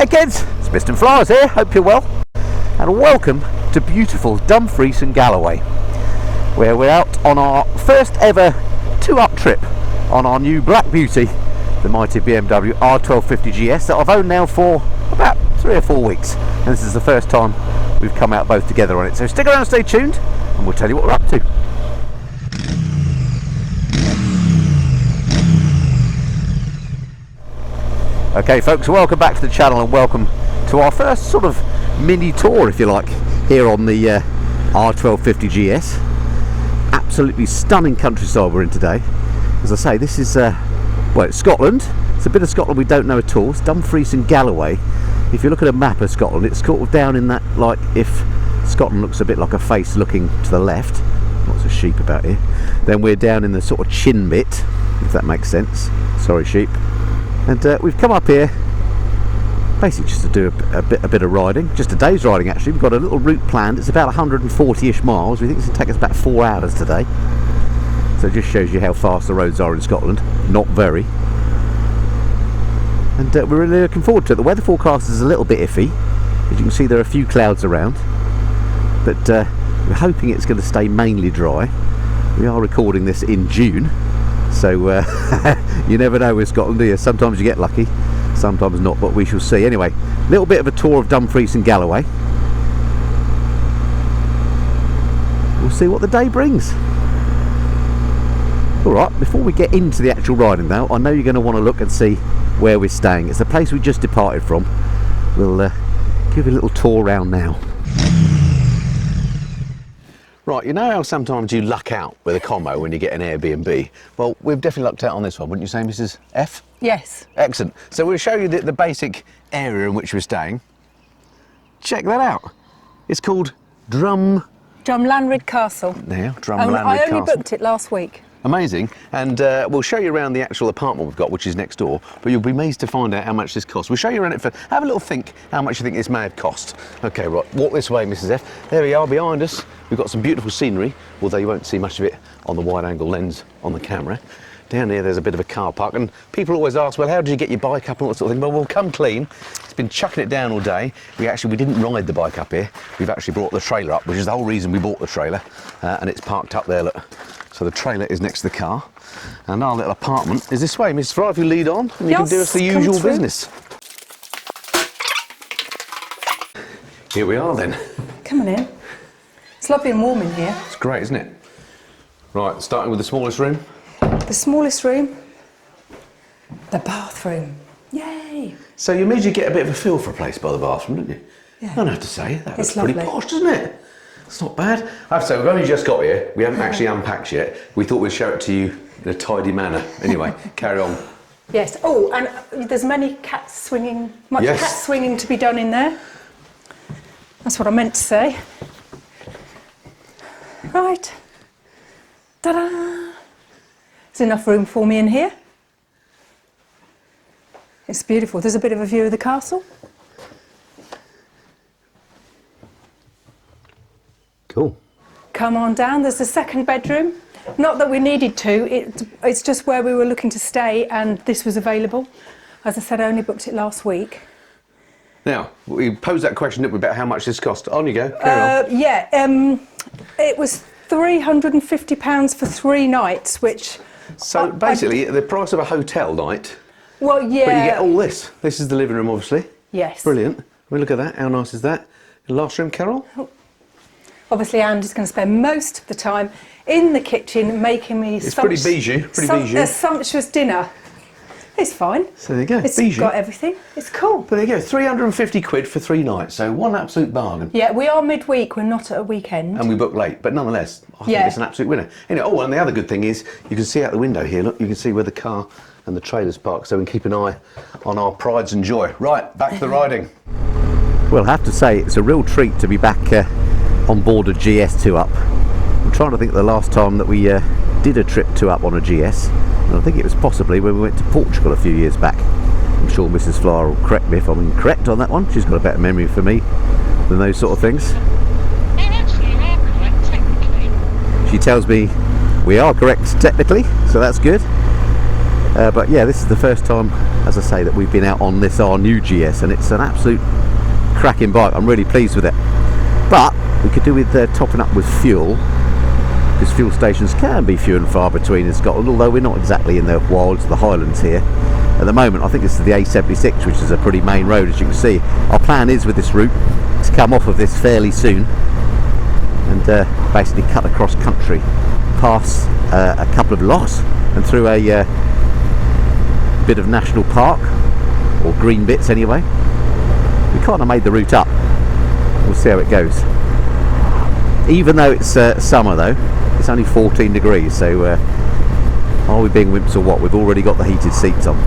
Hey kids, it's Mr. Flowers here, hope you're well, and welcome to beautiful Dumfries and Galloway, where we're out on our first ever two-up trip on our new Black Beauty, the mighty BMW R1250GS that I've owned now for about 3 or 4 weeks, and this is the first time we've come out both together on it. So stick around, stay tuned, and we'll tell you what we're up to. Okay folks, welcome back to the channel and welcome to our first sort of mini tour, if you like, here on the R1250GS. Absolutely stunning countryside we're in today. As I say, this is well, it's Scotland. It's a bit of Scotland we don't know at all. It's Dumfries and Galloway. If you look at a map of Scotland, it's sort of down in that, like, if Scotland looks a bit like a face looking to the left, lots of sheep about here, then we're down in the sort of chin bit, if that makes sense. Sorry sheep. And we've come up here basically just to do a bit of riding, just a day's riding actually. We've got a little route planned. It's about 140-ish miles. We think it's going to take us about 4 hours today. So it just shows you how fast the roads are in Scotland. Not very. And we're really looking forward to it. The weather forecast is a little bit iffy. As you can see, there are a few clouds around. But we're hoping it's going to stay mainly dry. We are recording this in June. So you never know with Scotland, do you? Sometimes you get lucky, sometimes not, but we shall see. Anyway, a little bit of a tour of Dumfries and Galloway. We'll see what the day brings. Alright, before we get into the actual riding though, I know you're going to want to look and see where we're staying. It's the place we just departed from. We'll give you a little tour around now. Right, you know how sometimes you luck out with a commo when you get an Airbnb? Well, we've definitely lucked out on this one, wouldn't you say, Mrs. F? Yes. Excellent. So we'll show you the basic area in which we're staying. Check that out. It's called Drumlanrig Castle. Now, Drumlanrig Castle. I only booked it last week. Amazing, and we'll show you around the actual apartment we've got, which is next door, but you'll be amazed to find out how much this costs. We'll show you around it for, have a little think how much you think this may have cost. Okay, right, walk this way, Mrs. F. There we are behind us. We've got some beautiful scenery, although you won't see much of it on the wide angle lens on the camera. Down here there's a bit of a car park, and people always ask, well, how did you get your bike up and all that sort of thing? Well, we'll come clean. It's been chucking it down all day. We didn't ride the bike up here. We've actually brought the trailer up, which is the whole reason we bought the trailer, and it's parked up there, look. So the trailer is next to the car, and our little apartment is this way. Mrs. Fry, if you lead on, and you can do us the usual business. Here we are then. Come on in. It's lovely and warm in here. It's great, isn't it? Right, starting with the smallest room. The smallest room, the bathroom. Yay! So you made you get a bit of a feel for a place by the bathroom, didn't you? Yeah. I don't have to say, that was lovely. Pretty posh, doesn't it? It's not bad. I have to say, we've only just got here. We haven't actually unpacked yet. We thought we'd show it to you in a tidy manner. Anyway, carry on. Yes. Oh, and there's many cat swinging, cat swinging to be done in there. That's what I meant to say. Right. Ta-da! There's enough room for me in here. It's beautiful. There's a bit of a view of the castle. Cool. Come on down, there's the second bedroom. Not that we needed to, it's just where we were looking to stay and this was available. As I said, I only booked it last week. Now, we posed that question about how much this cost. On you go, carry on. Yeah, it was £350 for 3 nights, which... So basically, the price of a hotel night. Well, yeah. But you get all this. This is the living room, obviously. Yes. Brilliant. We look at that. How nice is that? The last room, Carol? Obviously, Andy's going to spend most of the time in the kitchen making me it's pretty bijou, a sumptuous dinner. It's fine. So there you go. It's bijou. Got everything. It's cool. But there you go. 350 quid for 3 nights. So one absolute bargain. Yeah, we are midweek. We're not at a weekend. And we booked late, but nonetheless, I think it's an absolute winner. Anyway, oh, and the other good thing is you can see out the window here. Look, you can see where the car and the trailer's parked, so we can keep an eye on our prides and joy. Right, back to the riding. Well, I have to say, it's a real treat to be back on board a GS 2-up. I'm trying to think of the last time that we did a trip 2-up on a GS, and I think it was possibly when we went to Portugal a few years back. I'm sure Mrs. Flower will correct me if I'm incorrect on that one. She's got a better memory for me than those sort of things. Actually, you are correct, technically. She tells me we are correct technically, so that's good. But yeah, this is the first time as I say, that we've been out on our new GS, and it's an absolute cracking bike. I'm really pleased with it. But we could do with topping up with fuel, because fuel stations can be few and far between in Scotland, although we're not exactly in the wilds of the Highlands here. At the moment, I think this is the A76, which is a pretty main road, as you can see. Our plan is with this route to come off of this fairly soon and basically cut across country, past a couple of lochs and through a bit of national park, or green bits anyway. We kind of made the route up. We'll see how it goes. Even though it's summer though, it's only 14 degrees, so are we being wimps or what? We've already got the heated seats on.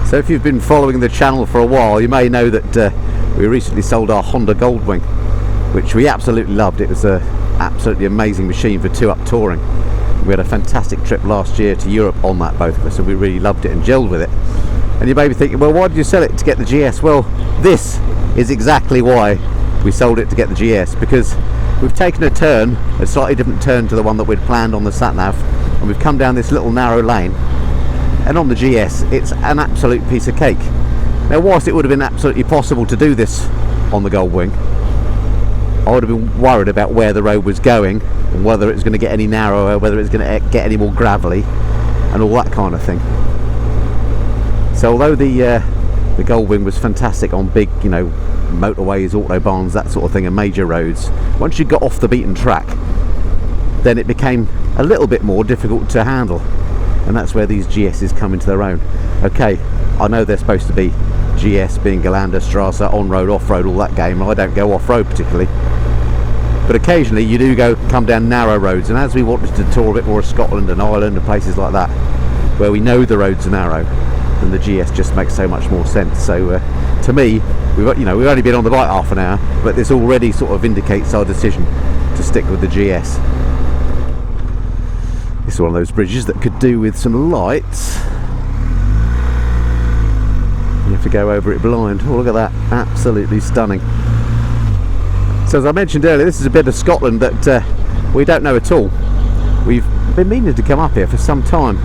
So if you've been following the channel for a while, you may know that we recently sold our Honda Goldwing, which we absolutely loved. It was an absolutely amazing machine for two-up touring. We had a fantastic trip last year to Europe on that, both of us, and we really loved it and gelled with it. And you may be thinking, well, why did you sell it to get the GS? Well, this is exactly why we sold it, to get the GS, because we've taken a slightly different turn to the one that we'd planned on the sat-nav, and we've come down this little narrow lane, and on the GS it's an absolute piece of cake. Now, whilst it would have been absolutely possible to do this on the Goldwing, I would have been worried about where the road was going, and whether it was going to get any narrower, whether it was going to get any more gravelly, and all that kind of thing. So although the Goldwing was fantastic on big, motorways, autobahns, that sort of thing, and major roads, once you got off the beaten track, then it became a little bit more difficult to handle, and that's where these GSs come into their own. Okay, I know they're supposed to be GS, being Galanda, Strasse, on-road, off-road, all that game. I don't go off-road particularly, but occasionally you do come down narrow roads, and as we wanted to tour a bit more of Scotland and Ireland and places like that, where we know the roads are narrow, then the GS just makes so much more sense. So to me, we've only been on the bike half an hour, but this already sort of indicates our decision to stick with the GS. This is one of those bridges that could do with some lights. You have to go over it blind. Oh, look at that, absolutely stunning. So as I mentioned earlier, this is a bit of Scotland that we don't know at all. We've been meaning to come up here for some time,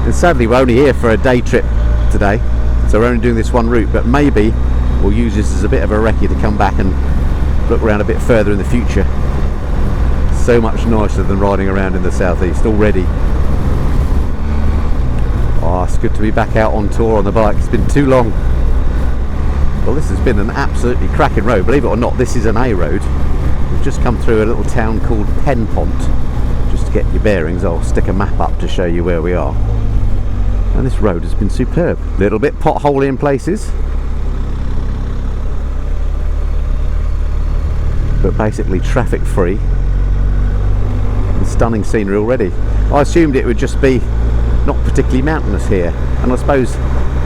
and sadly we're only here for a day trip today, so we're only doing this one route, but maybe we'll use this as a bit of a recce to come back and look around a bit further in the future. So much nicer than riding around in the southeast already. Oh, it's good to be back out on tour on the bike. It's been too long. Well, this has been an absolutely cracking road. Believe it or not, this is an A road. We've just come through a little town called Penpont. Just to get your bearings, I'll stick a map up to show you where we are. And this road has been superb. Little bit potholey in places, but basically traffic free. And stunning scenery already. I assumed it would just be not particularly mountainous here, and I suppose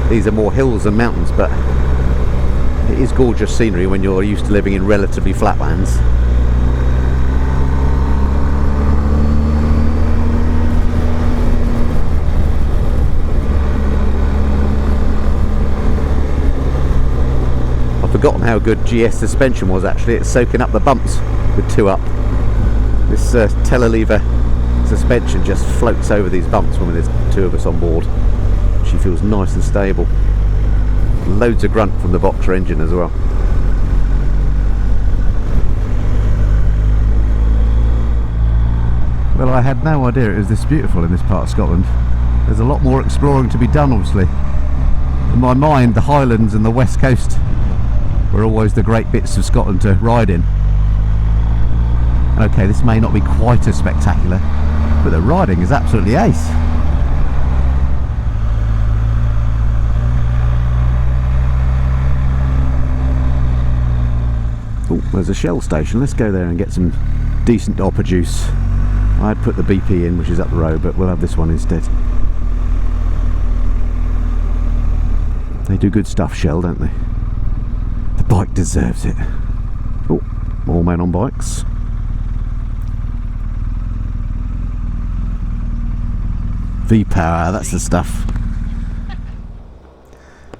these are more hills than mountains, but it is gorgeous scenery when you're used to living in relatively flat lands. I've forgotten how good GS suspension was actually. It's soaking up the bumps with two up. This telelever suspension just floats over these bumps when there's two of us on board. She feels nice and stable. Loads of grunt from the Boxer engine as well. Well, I had no idea it was this beautiful in this part of Scotland. There's a lot more exploring to be done, obviously. In my mind, the Highlands and the West Coast were always the great bits of Scotland to ride in. Okay, this may not be quite as spectacular, but the riding is absolutely ace. Oh, there's a Shell station. Let's go there and get some decent opera juice. I'd put the BP in, which is up the road, but we'll have this one instead. They do good stuff, Shell, don't they? The bike deserves it. Oh, more men on bikes. V-Power, that's the stuff.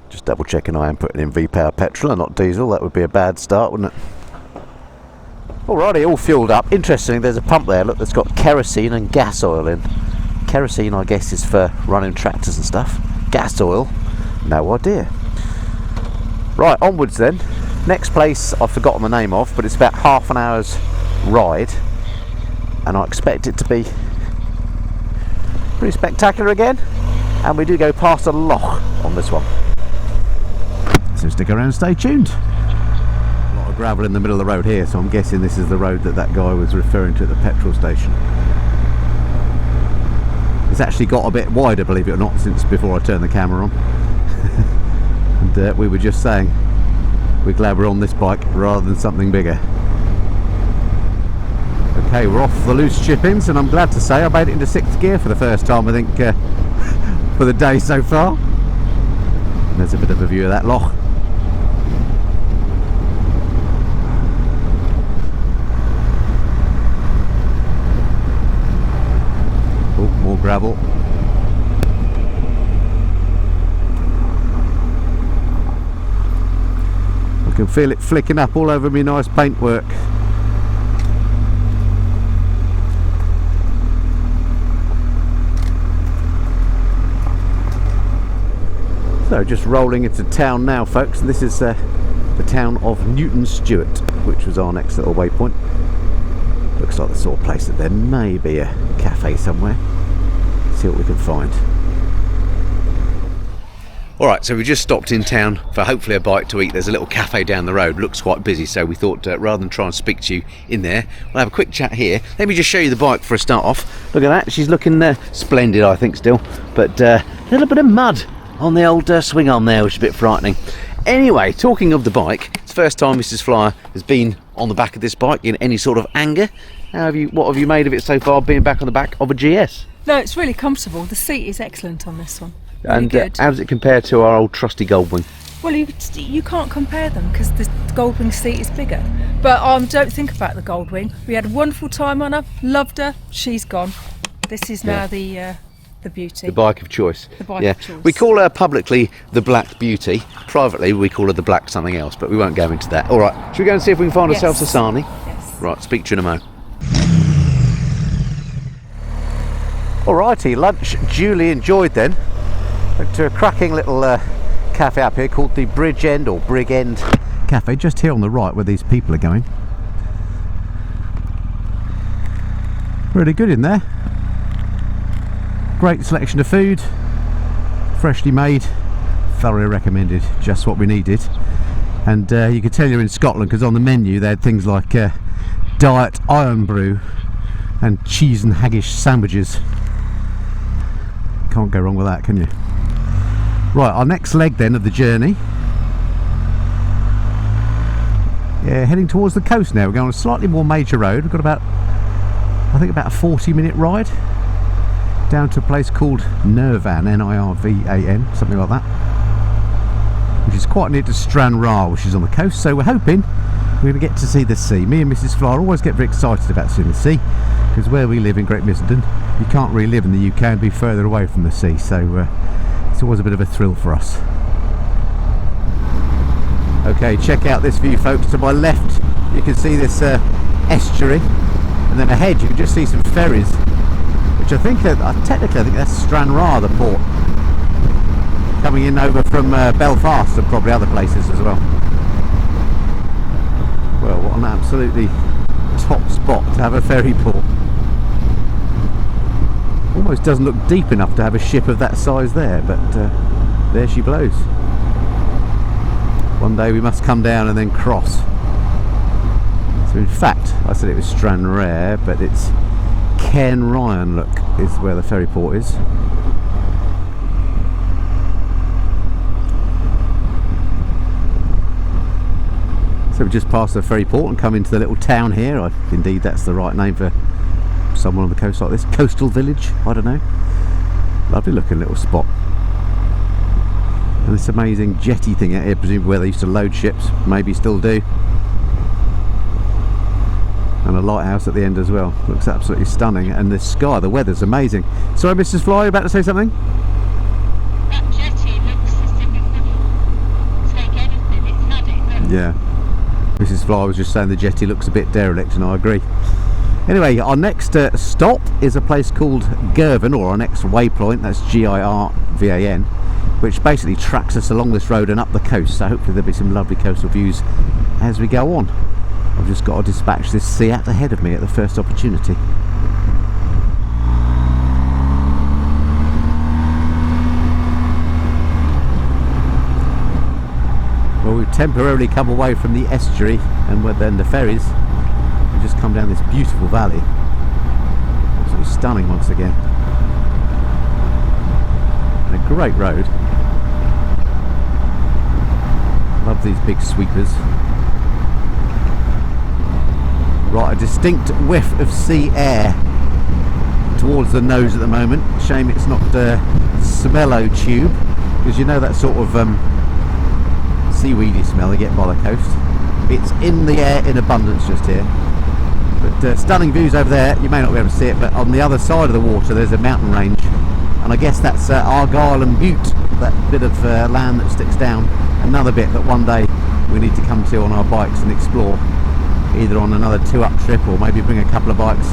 Just double checking I am putting in V-Power petrol and not diesel. That would be a bad start, wouldn't it? Alrighty, all fueled up. Interestingly, there's a pump there, look, that's got kerosene and gas oil in. Kerosene, I guess, is for running tractors and stuff. gas oil? No idea. Right, onwards then. Next place I've forgotten the name of, but it's about half an hour's ride, and I expect it to be pretty spectacular again. And we do go past a loch on this one, so stick around and stay tuned. A lot of gravel in the middle of the road here, so I'm guessing this is the road that guy was referring to at the petrol station. It's actually got a bit wider, believe it or not, since before I turned the camera on. And we were just saying we're glad we're on this bike rather than something bigger. Okay, we're off the loose chip-ins, and I'm glad to say I made it into 6th gear for the first time, I think, for the day so far. And there's a bit of a view of that loch. Oh, more gravel. I can feel it flicking up all over me nice paintwork. So just rolling into town now, folks, and this is the town of Newton Stewart, which was our next little waypoint. Looks like the sort of place that there may be a cafe somewhere. See what we can find. Alright, so we just stopped in town for hopefully a bite to eat. There's a little cafe down the road, looks quite busy, so we thought rather than try and speak to you in there, we'll have a quick chat here. Let me just show you the bike for a start off. Look at that, she's looking splendid, I think, still, but a little bit of mud on the old swing arm there, which is a bit frightening. Anyway, talking of the bike, it's the first time Mrs. Flyer has been on the back of this bike in any sort of anger. What have you made of it so far, being back on the back of a GS? No, it's really comfortable. The seat is excellent on this one. Really And good. how does it compare to our old trusty Goldwing? Well, you can't compare them because the Goldwing seat is bigger. But don't think about the Goldwing. We had a wonderful time on her, loved her. She's gone. This is now the beauty. The bike of choice. The bike of choice. We call her publicly the Black Beauty. Privately, we call her the Black something else, but we won't go into that. All right, should we go and see if we can find ourselves a sarnie? Yes. Right, speak to you in a moment. Alrighty, lunch duly enjoyed then. Went to a cracking little cafe up here called the Bridge End or Brig End Cafe, just here on the right where these people are going. Really good in there. Great selection of food, freshly made, thoroughly recommended, just what we needed. And you could tell you're in Scotland because on the menu they had things like diet iron brew and cheese and haggis sandwiches. Can't go wrong with that, can you? Right, our next leg then of the journey. Yeah, heading towards the coast now. We're going on a slightly more major road. We've got about a 40-minute ride down to a place called Nirvan, N-I-R-V-A-N, something like that, which is quite near to Stranraer, which is on the coast. So we're hoping we're going to get to see the sea. Me and Mrs. Flyer always get very excited about seeing the sea, because where we live in Great Missenden, you can't really live in the UK and be further away from the sea, so it's always a bit of a thrill for us. Okay, check out this view, folks. To my left you can see this estuary, and then ahead you can just see some ferries, which I think technically I think that's Stranraer, the port, coming in over from Belfast and probably other places as well. Well, what an absolutely top spot to have a ferry port. Almost doesn't look deep enough to have a ship of that size there, but there she blows. One day we must come down and then cross. So in fact, I said it was Stranraer, but it's Cairn Ryan, look, is where the ferry port is. So we just passed the ferry port and come into the little town here. Indeed, that's the right name for somewhere on the coast like this. Coastal village, I don't know. Lovely looking little spot. And this amazing jetty thing out here, presumably where they used to load ships, maybe still do. And a lighthouse at the end as well. Looks absolutely stunning. And the sky, the weather's amazing. Sorry, Mrs. Fly, you about to say something? That jetty looks as if it wouldn't take anything. It's had it. Look. Yeah. Mrs. Fly was just saying the jetty looks a bit derelict, and I agree. Anyway, our next stop is a place called Girvan, or our next waypoint, that's Girvan, which basically tracks us along this road and up the coast, so hopefully there'll be some lovely coastal views as we go on. I've just got to dispatch this Seat ahead of me at the first opportunity. Well, we've temporarily come away from the estuary and then the ferries. We've just come down this beautiful valley. Absolutely stunning once again. And a great road. Love these big sweepers. Right, a distinct whiff of sea air towards the nose at the moment. Shame it's not smello tube, because you know that sort of seaweedy smell you get by the coast. It's in the air in abundance just here. But stunning views over there. You may not be able to see it, but on the other side of the water there's a mountain range, and I guess that's Argyll and Butte, that bit of land that sticks down. Another bit that one day we need to come to on our bikes and explore, either on another 2-up trip or maybe bring a couple of bikes.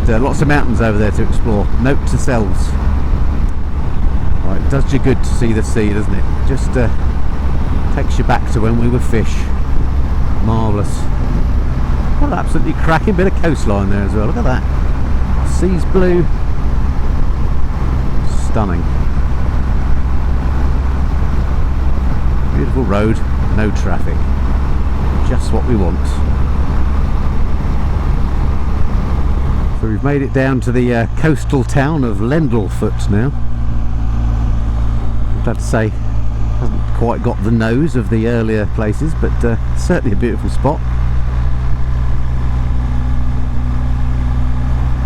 But lots of mountains over there to explore. Note to selves. Right, it does you good to see the sea, doesn't it? Just takes you back to when we were fish. Marvellous. What an absolutely cracking bit of coastline there as well. Look at that. Sea's blue. Stunning. Beautiful road, no traffic. Just what we want. So we've made it down to the coastal town of Lendlefoot now. I'm glad to say hasn't quite got the nose of the earlier places, but certainly a beautiful spot.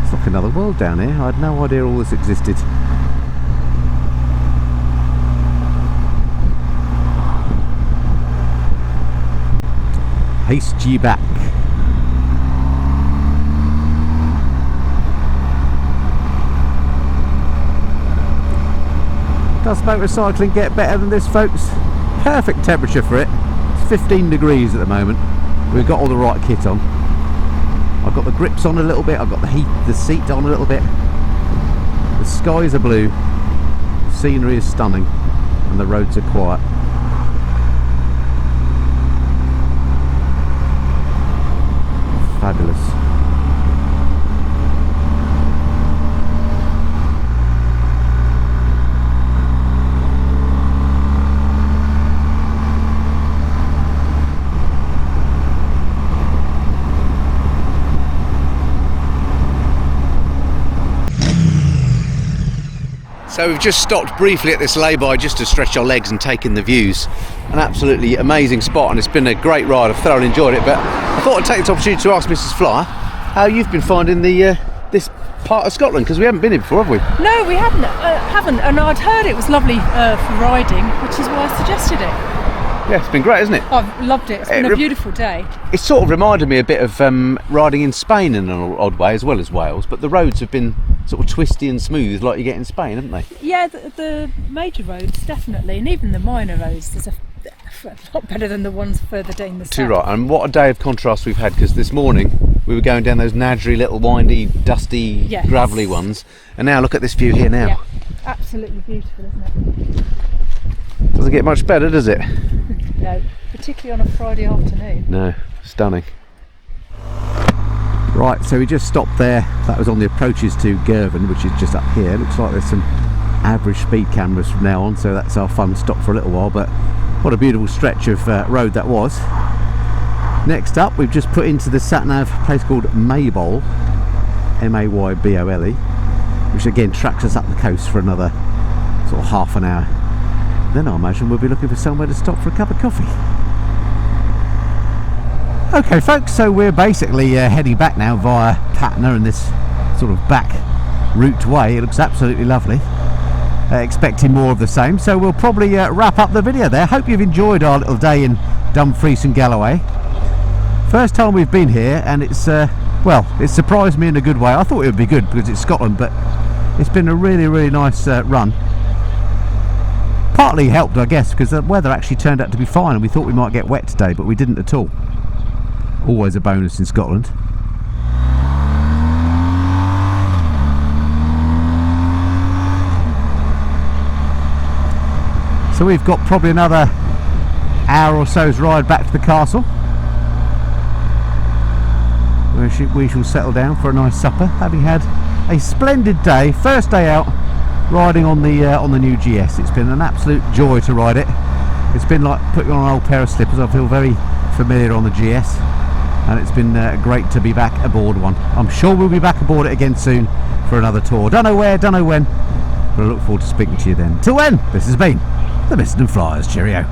It's like another world down here. I had no idea all this existed. Haste ye back. Does motorcycling get better than this, folks? Perfect temperature for it. It's 15 degrees at the moment. We've got all the right kit on. I've got the grips on a little bit, I've got the seat on a little bit. The skies are blue, the scenery is stunning, and the roads are quiet. Fabulous. So we've just stopped briefly at this lay-by just to stretch our legs and take in the views. An absolutely amazing spot, and it's been a great ride. I've thoroughly enjoyed it, but I thought I'd take this opportunity to ask Mrs. Flyer how you've been finding the this part of Scotland, because we haven't been here before, have we? No, we haven't, and I'd heard it was lovely for riding, which is why I suggested it. Yeah, it's been great, isn't it? I've loved it. It's been a beautiful day. It sort of reminded me a bit of riding in Spain in an odd way, as well as Wales, but the roads have been sort of twisty and smooth like you get in Spain, haven't they? Yeah, the major roads definitely, and even the minor roads, there's a lot better than the ones further down the south. Too right, and what a day of contrast we've had, because this morning we were going down those nadry little windy, dusty, gravelly ones, and now look at this view here now. Yeah, absolutely beautiful, isn't it? Doesn't get much better, does it? No, particularly on a Friday afternoon. No, stunning. Right, so we just stopped there. That was on the approaches to Girvan, which is just up here. Looks like there's some average speed cameras from now on, so that's our fun stop for a little while, but what a beautiful stretch of road that was. Next up, we've just put into the sat-nav place called Maybole, M-A-Y-B-O-L-E, which again tracks us up the coast for another sort of half an hour. Then I imagine we'll be looking for somewhere to stop for a cup of coffee. Okay folks, so we're basically heading back now via Patna and this sort of back route way. It looks absolutely lovely. Expecting more of the same, so we'll probably wrap up the video there. Hope you've enjoyed our little day in Dumfries and Galloway. First time we've been here, and it's well, it surprised me in a good way. I thought it would be good because it's Scotland, but it's been a really nice run. Partly helped, I guess, because the weather actually turned out to be fine, and we thought we might get wet today, but we didn't at all. Always a bonus in Scotland. So we've got probably another hour or so's ride back to the castle, where we shall settle down for a nice supper, having had a splendid day. First day out riding on the new GS. It's been an absolute joy to ride it. It's been like putting on an old pair of slippers. I feel very familiar on the GS, and it's been great to be back aboard one. I'm sure we'll be back aboard it again soon for another tour. Don't know where, don't know when, but I look forward to speaking to you then. Till then, this has been the Missenden Flyers. Cheerio.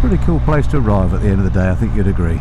Pretty cool place to arrive at the end of the day, I think you'd agree.